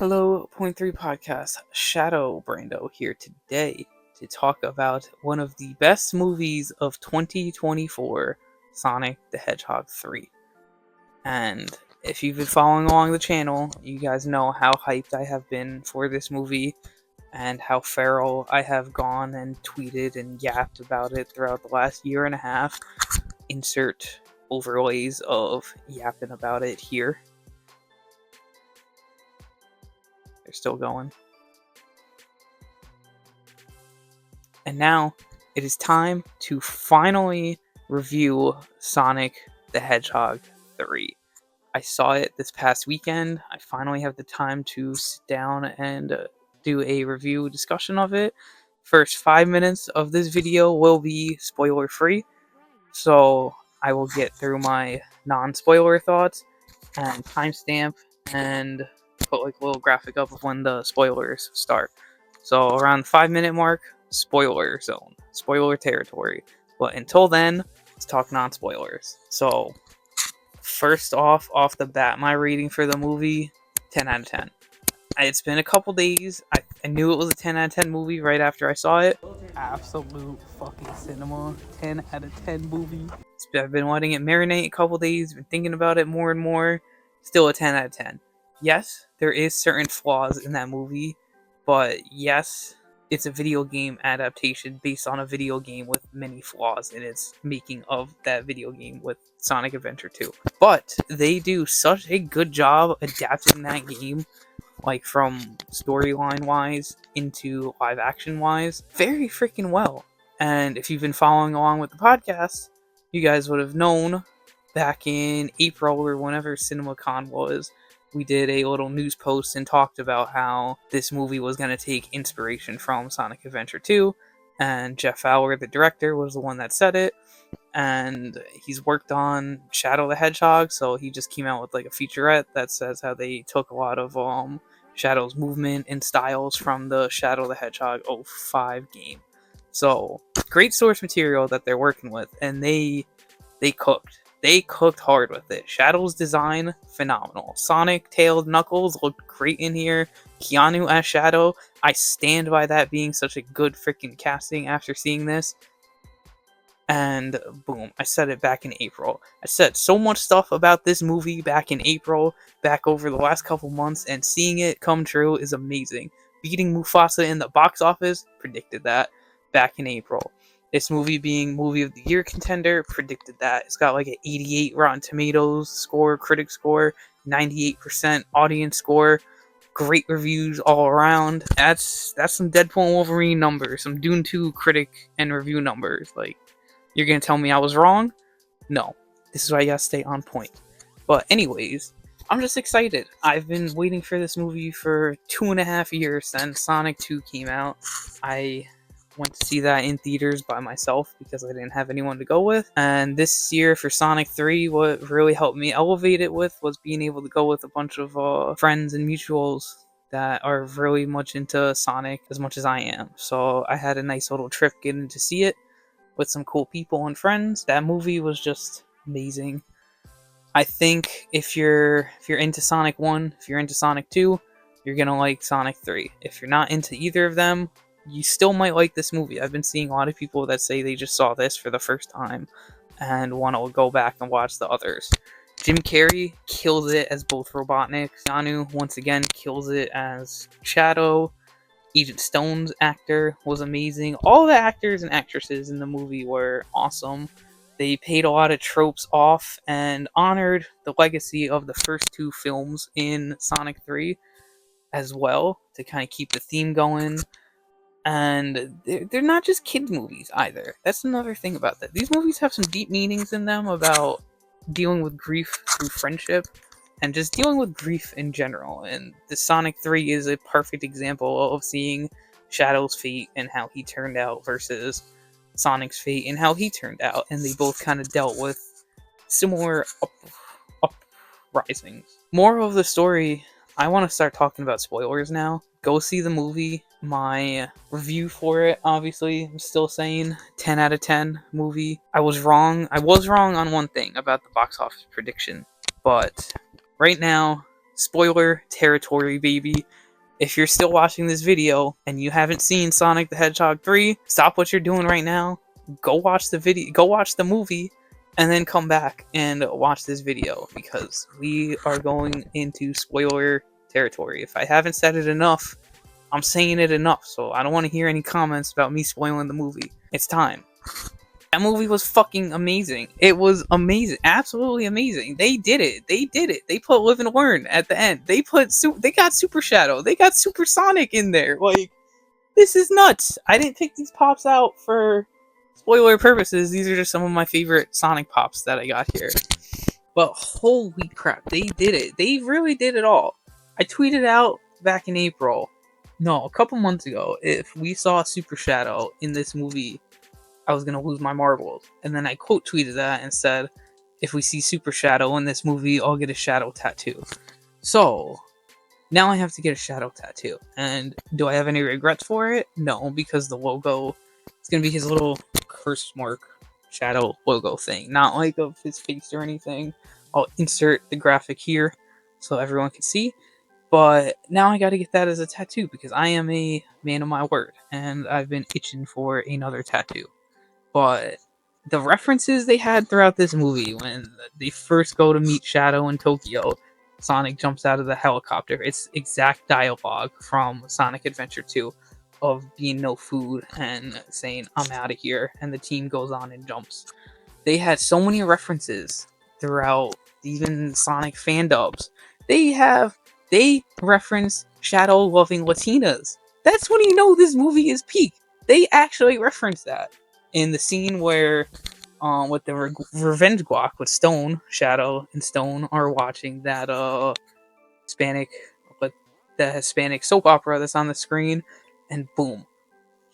Hello, Point 3 Podcast. Shadow Brando here today to talk about one of the best movies of 2024, Sonic the Hedgehog 3. And if you've been following along the channel, you guys know how hyped I have been for this movie and how feral I have gone and tweeted and yapped about it throughout the last year and a half. Insert overlays of yapping about it here. They're still going. And now it is time to finally review Sonic the Hedgehog 3. I saw it this past weekend. I finally have the time to sit down and do a review discussion of it. First 5 minutes of this video will be spoiler free, so I will get through my non-spoiler thoughts and timestamp and put like a little graphic up of when the spoilers start. So around the 5 minute mark, spoiler zone, spoiler territory. But until then, let's talk non-spoilers. So first off the bat, my rating for the movie, 10 out of 10. It's been a couple days. I knew it was a 10 out of 10 movie right after I saw it. Absolute fucking cinema. 10 out of 10 movie. I've been letting it marinate a couple days, been thinking about it more and more. Still a 10 out of 10. Yes, there is certain flaws in that movie, but yes, it's a video game adaptation based on a video game with many flaws in its making of that video game with Sonic Adventure 2. But they do such a good job adapting that game, like from storyline wise into live action wise, very freaking well. And if you've been following along with the podcast, you guys would have known back in April or whenever CinemaCon was, we did a little news post and talked about how this movie was going to take inspiration from Sonic Adventure 2, and Jeff Fowler, the director, was the one that said it, and he's worked on Shadow the Hedgehog, so he just came out with like a featurette that says how they took a lot of Shadow's movement and styles from the Shadow the Hedgehog 05 game. So, great source material that they're working with, and they cooked. They cooked hard with it. Shadow's design, phenomenal. Sonic, Tails, Knuckles looked great in here. Keanu as Shadow, I stand by that being such a good freaking casting after seeing this. And boom, I said it back in April. I said so much stuff about this movie back in April, back over the last couple months, and seeing it come true is amazing. Beating Mufasa in the box office, predicted that back in April. This movie being Movie of the Year contender, predicted that. It's got like an 88 Rotten Tomatoes score, critic score, 98% audience score. Great reviews all around. That's some Deadpool and Wolverine numbers, some Dune 2 critic and review numbers. Like, you're gonna tell me I was wrong? No. This is why you gotta stay on point. But anyways, I'm just excited. I've been waiting for this movie for 2.5 years since Sonic 2 came out. I went to see that in theaters by myself because I didn't have anyone to go with. And this year for Sonic 3, what really helped me elevate it with was being able to go with a bunch of friends and mutuals that are really much into Sonic as much as I am. So I had a nice little trip getting to see it with some cool people and friends. That movie was just amazing. I think if you're into Sonic 1, if you're into Sonic 2, you're gonna like Sonic 3. If you're not into either of them, you still might like this movie. I've been seeing a lot of people that say they just saw this for the first time and want to go back and watch the others. Jim Carrey kills it as both Robotnik. Keanu, once again, kills it as Shadow. Agent Stone's actor was amazing. All the actors and actresses in the movie were awesome. They paid a lot of tropes off and honored the legacy of the first two films in Sonic 3 as well, to kind of keep the theme going. And they're not just kids' movies either. That's another thing about that. These movies have some deep meanings in them about dealing with grief through friendship and just dealing with grief in general. And the Sonic 3 is a perfect example of seeing Shadow's fate and how he turned out versus Sonic's fate and how he turned out. And they both kind of dealt with similar uprisings. More of the story, I want to start talking about spoilers now. Go see the movie. My review for it, obviously, I'm still saying 10 out of 10 movie. I was wrong on one thing about the box office prediction, but right now, spoiler territory, baby. If you're still watching this video and you haven't seen Sonic the Hedgehog 3, stop what you're doing right now. Go watch the video, go watch the movie, and then come back and watch this video, because we are going into spoiler territory. If I haven't said it enough, I'm saying it enough, so I don't want to hear any comments about me spoiling the movie. It's time. That movie was fucking amazing. It was amazing, absolutely amazing. They did it. They did it. They put Live and Learn at the end. They got Super Shadow. They got Super Sonic in there. Like, this is nuts. I didn't pick these pops out for spoiler purposes. These are just some of my favorite Sonic pops that I got here. But holy crap, they did it. They really did it all. I tweeted out back in April, no, a couple months ago, if we saw Super Shadow in this movie, I was going to lose my marbles. And then I quote tweeted that and said, if we see Super Shadow in this movie, I'll get a Shadow tattoo. So, now I have to get a Shadow tattoo. And do I have any regrets for it? No, because the logo is going to be his little curse mark Shadow logo thing. Not like of his face or anything. I'll insert the graphic here so everyone can see. But now I got to get that as a tattoo, because I am a man of my word. And I've been itching for another tattoo. But the references they had throughout this movie, when they first go to meet Shadow in Tokyo, Sonic jumps out of the helicopter. It's exact dialogue from Sonic Adventure 2 of being no food and saying, I'm out of here, and the team goes on and jumps. They had so many references throughout, even Sonic fan dubs. They reference Shadow loving Latinas. That's when you know this movie is peak. They actually reference that. In the scene where, with the revenge guac with Stone, Shadow and Stone are watching that Hispanic soap opera that's on the screen, and boom,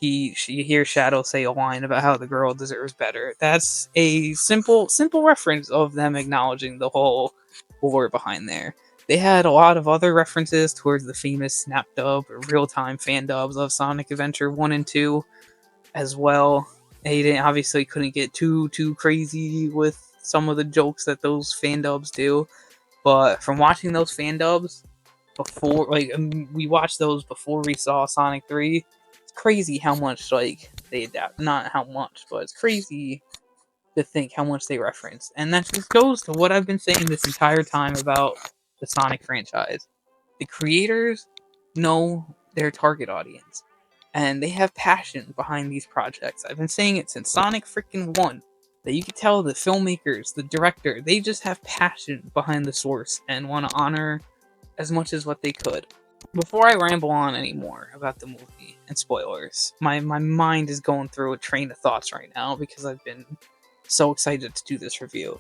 she hears Shadow say a line about how the girl deserves better. That's a simple reference of them acknowledging the whole lore behind there. They had a lot of other references towards the famous snap dub or real-time fan dubs of Sonic Adventure 1 and 2 as well. They obviously couldn't get too crazy with some of the jokes that those fan dubs do, but from watching those fan dubs before, we watched those before we saw Sonic 3, it's crazy how much, they adapt. Not how much, but it's crazy to think how much they reference. And that just goes to what I've been saying this entire time about the Sonic franchise. The creators know their target audience, and they have passion behind these projects. I've been saying it since Sonic freaking 1, that you can tell the filmmakers, the director, they just have passion behind the source and want to honor as much as what they could. Before I ramble on anymore about the movie and spoilers, my mind is going through a train of thoughts right now because I've been so excited to do this review.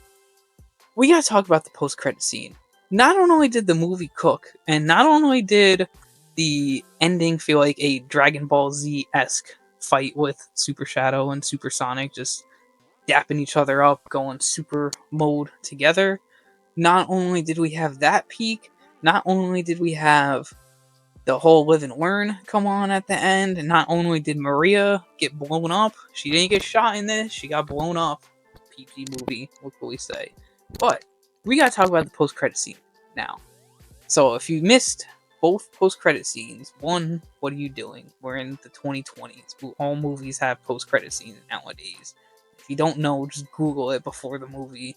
We gotta talk about the post-credit scene. Not only did the movie cook, and not only did the ending feel like a Dragon Ball Z-esque fight with Super Shadow and Super Sonic just dapping each other up, going super mode together. Not only did we have that peak, not only did we have the whole Live and Learn come on at the end, and not only did Maria get blown up, she didn't get shot in this, she got blown up. PG movie, what can we say? But we gotta talk about the post-credit scene now. So if you missed both post-credit scenes, one, what are you doing? We're in the 2020s. All movies have post-credit scenes nowadays. If you don't know, just Google it before the movie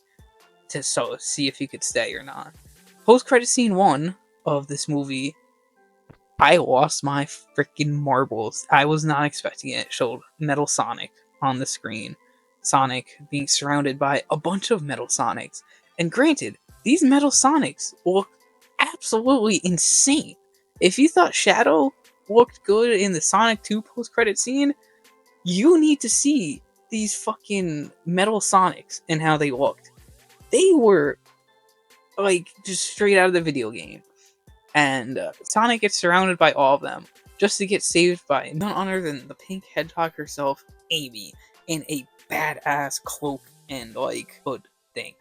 to see if you could stay or not. Post-credit scene 1 of this movie, I lost my freaking marbles. I was not expecting it. It showed Metal Sonic on the screen. Sonic being surrounded by a bunch of Metal Sonics. And granted, these Metal Sonics look absolutely insane. If you thought Shadow looked good in the Sonic 2 post-credit scene, you need to see these fucking Metal Sonics and how they looked. They were just straight out of the video game. And Sonic gets surrounded by all of them, just to get saved by none other than the pink hedgehog herself, Amy, in a badass cloak and hood thing.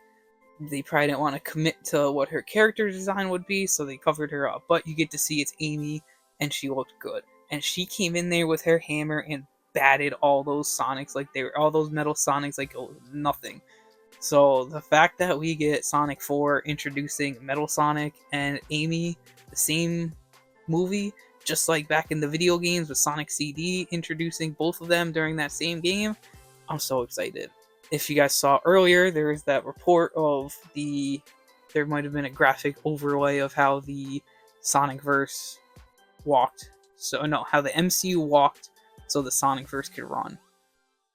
They probably didn't want to commit to what her character design would be, so they covered her up. But you get to see it's Amy, and she looked good. And she came in there with her hammer and batted all those Sonics all those Metal Sonics like it was nothing. So the fact that we get Sonic 4 introducing Metal Sonic and Amy, the same movie, just like back in the video games with Sonic CD, introducing both of them during that same game, I'm so excited. If you guys saw earlier, there was that report of there might have been a graphic overlay of how the SONICVERSE walked. So no, how the MCU walked so the SONICVERSE could run.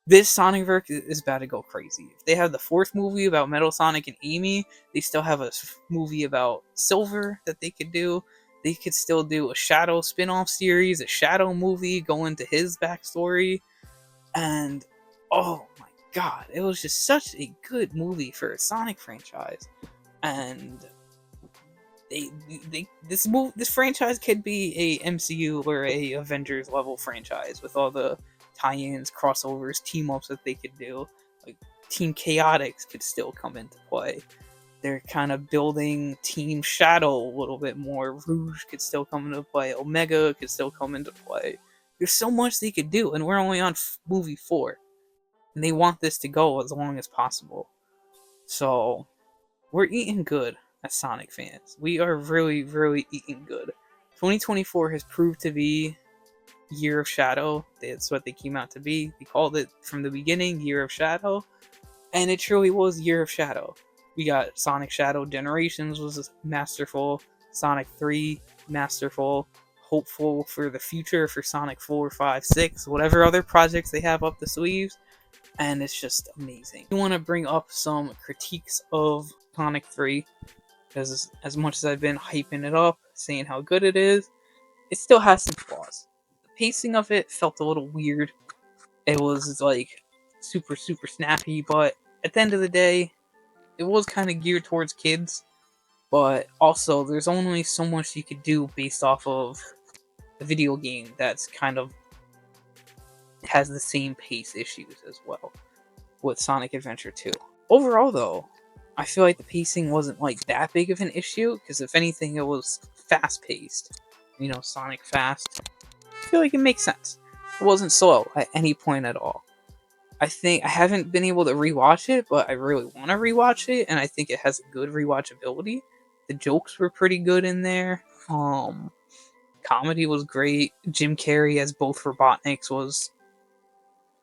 This SONICVERSE is about to go crazy. If they have the fourth movie about Metal Sonic and Amy, they still have a movie about Silver that they could do. They could still do a Shadow spin-off series, a Shadow movie, go into his backstory. And oh my god, it was just such a good movie for a Sonic franchise. And this franchise could be a MCU or a Avengers level franchise with all the tie-ins, crossovers, team-ups that they could do. Like Team Chaotix could still come into play. They're kind of building Team Shadow a little bit more. Rouge could still come into play. Omega could still come into play. There's so much they could do, and we're only on movie 4. And they want this to go as long as possible. So, we're eating good as Sonic fans. We are really, really eating good. 2024 has proved to be Year of Shadow. That's what they came out to be. They called it from the beginning Year of Shadow, and it truly was Year of Shadow. We got Sonic Shadow Generations was masterful, Sonic 3 masterful, hopeful for the future for Sonic 4, 5, 6, whatever other projects they have up the sleeves, and it's just amazing. I want to bring up some critiques of Sonic 3, because as much as I've been hyping it up, saying how good it is, it still has some flaws. Pacing of it felt a little weird. It was like super snappy, but at the end of the day, it was kind of geared towards kids. But also, there's only so much you could do based off of a video game that's kind of has the same pace issues as well with Sonic Adventure 2. Overall, though, I feel like the pacing wasn't like that big of an issue, because if anything, it was fast paced. You know, Sonic Fast. I feel like it makes sense. It wasn't slow at any point at all. I think I haven't been able to rewatch it, but I really want to rewatch it, and I think it has a good rewatchability. The jokes were pretty good in there. Comedy was great. Jim Carrey as both Robotniks was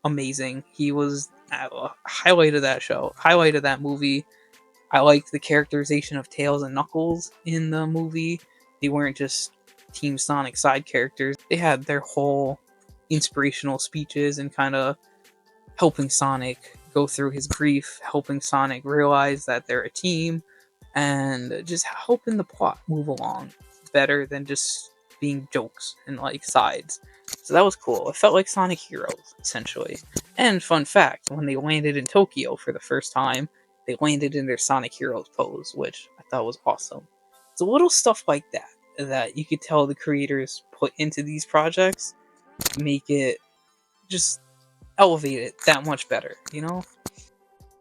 amazing. He was a highlight of that show, highlight of that movie. I liked the characterization of Tails and Knuckles in the movie. They weren't just Team Sonic side characters. They had their whole inspirational speeches and kind of helping Sonic go through his grief, helping Sonic realize that they're a team, and just helping the plot move along better than just being jokes and like sides. So that was cool. It felt like Sonic Heroes, essentially. And fun fact, when they landed in Tokyo for the first time, they landed in their Sonic Heroes pose, which I thought was awesome. It's a little stuff like that you could tell the creators put into these projects, make it just elevate it that much better, you know?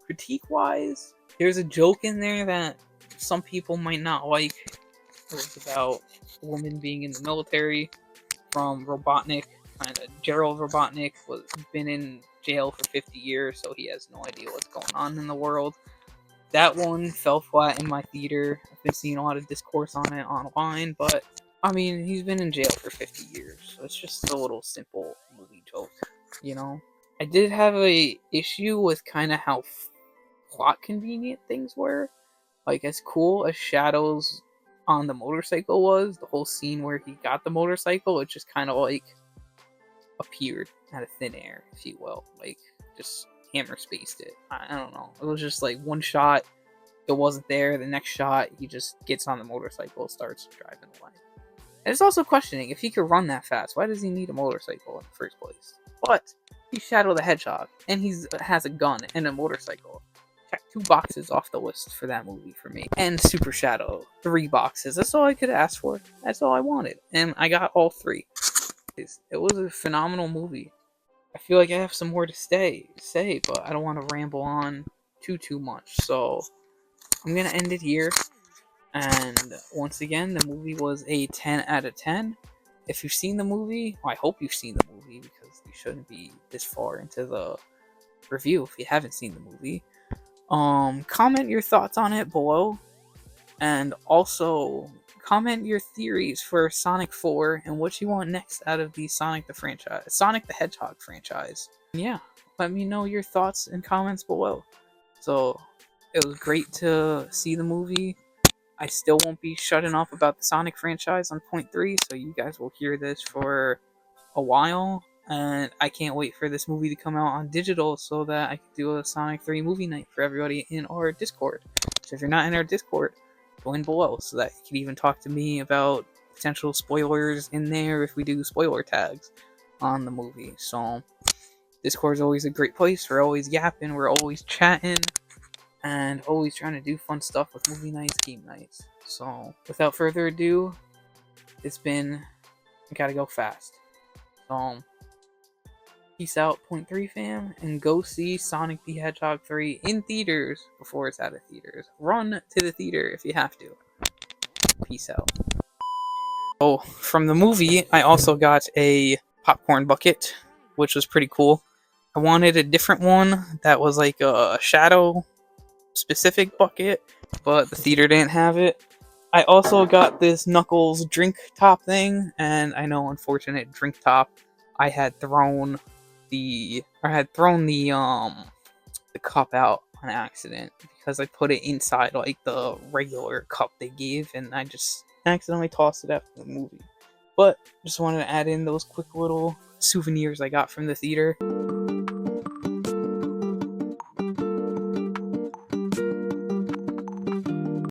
Critique wise, there's a joke in there that some people might not like. It's about a woman being in the military from Robotnik. Kind of Gerald Robotnik was been in jail for 50 years, so he has no idea what's going on in the world. That one fell flat in my theater. I've been seeing a lot of discourse on it online, but I mean, he's been in jail for 50 years, so it's just a little simple movie joke, you know? I did have a issue with kind of how plot convenient things were. Like, as cool as Shadows on the motorcycle was, the whole scene where he got the motorcycle, it just kind of like appeared out of thin air, if you will. Like, just hammer spaced it. I don't know. It was just like one shot, it wasn't there. The next shot, he just gets on the motorcycle, starts driving away. And it's also questioning, if he could run that fast, why does he need a motorcycle in the first place? But he's Shadow the Hedgehog, and he has a gun and a motorcycle. Check 2 boxes off the list for that movie for me. And Super Shadow, 3 boxes. That's all I could ask for. That's all I wanted. And I got all 3. It was a phenomenal movie. I feel like I have some more to say, but I don't want to ramble on too much. So I'm going to end it here. And once again, the movie was a 10 out of 10. If you've seen the movie, well, I hope you've seen the movie, because you shouldn't be this far into the review if you haven't seen the movie. Comment your thoughts on it below, and also comment your theories for Sonic 4 and what you want next out of the Sonic the Hedgehog franchise. And yeah, let me know your thoughts and comments below. So it was great to see the movie. I still won't be shutting up about the Sonic franchise on point 3, so you guys will hear this for a while. And I can't wait for this movie to come out on digital so that I can do a Sonic 3 movie night for everybody in our Discord. So if you're not in our Discord, go in below so that you can even talk to me about potential spoilers in there if we do spoiler tags on the movie. So Discord is always a great place. We're always yapping, we're always chatting, and always trying to do fun stuff with movie nights, game nights. So without further ado, it's been gotta go fast. So peace out, point 3 fam, and go see Sonic the Hedgehog 3 in theaters before it's out of theaters. Run to the theater if you have to. Peace out. Oh, from the movie, I also got a popcorn bucket, which was pretty cool. I wanted a different one that was like a shadow specific bucket, but the theater didn't have it. I also got this Knuckles drink top thing, and I know, unfortunate drink top, I had thrown the cup out on accident because I put it inside like the regular cup they gave, and I just accidentally tossed it after the movie. But just wanted to add in those quick little souvenirs I got from the theater.